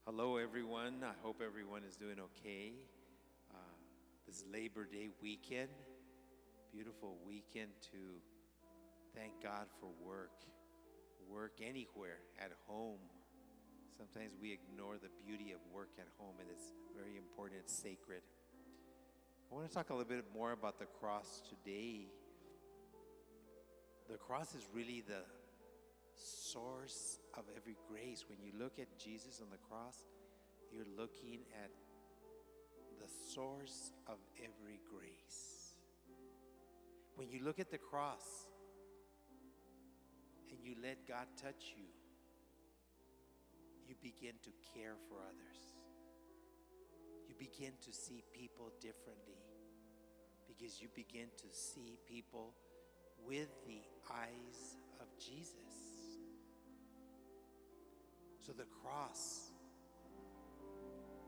Hello, everyone. I hope everyone is doing okay. This Labor Day weekend, beautiful weekend to thank God for work anywhere, at home. Sometimes we ignore the beauty of work at home, and it's very important, it's sacred. I want to talk a little bit more about the cross today. The cross is really the source of every grace. When you look at Jesus on the cross, you're looking at the source of every grace. When you look at the cross and you let God touch you, you begin to care for others. You begin to see people differently because you begin to see people with the eyes of Jesus. So the cross,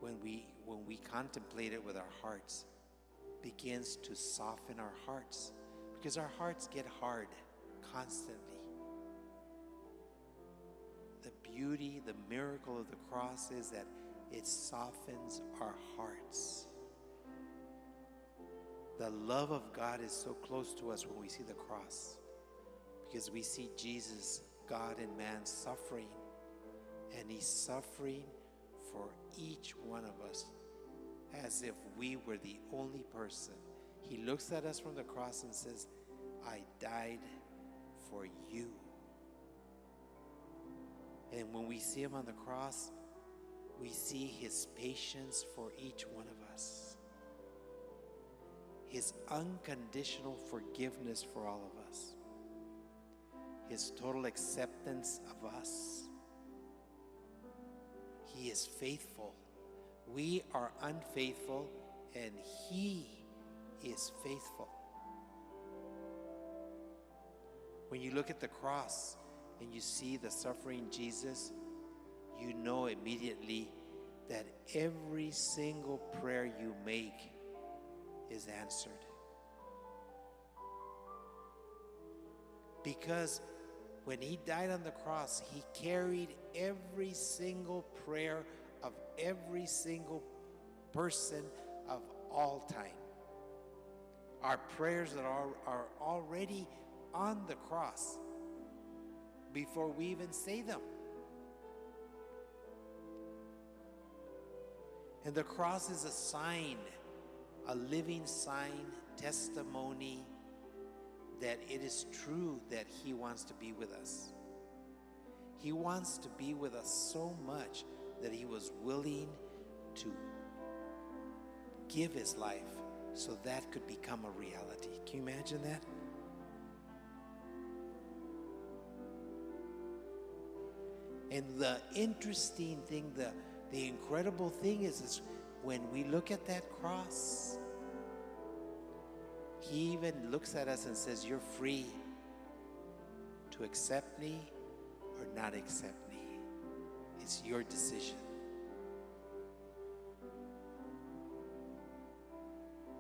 when we contemplate it with our hearts, begins to soften our hearts, because our hearts get hard constantly. The beauty, the miracle of the cross is that it softens our hearts. The love of God is so close to us when we see the cross, because we see Jesus, God and man, suffering. And he's suffering for each one of us as if we were the only person. He looks at us from the cross and says, I died for you. And when we see him on the cross, we see his patience for each one of us, his unconditional forgiveness for all of us, his total acceptance of us. He is faithful. We are unfaithful, and he is faithful. When you look at the cross and you see the suffering Jesus, you know immediately that every single prayer you make is answered. Because when he died on the cross, he carried every single prayer of every single person of all time. Our prayers that are already on the cross before we even say them. And the cross is a sign, a living sign, testimony that it is true that he wants to be with us. He wants to be with us so much that he was willing to give his life so that could become a reality. Can you imagine that? And the interesting thing, the incredible thing is when we look at that cross, he even looks at us and says, you're free to accept me or not accept me. It's your decision.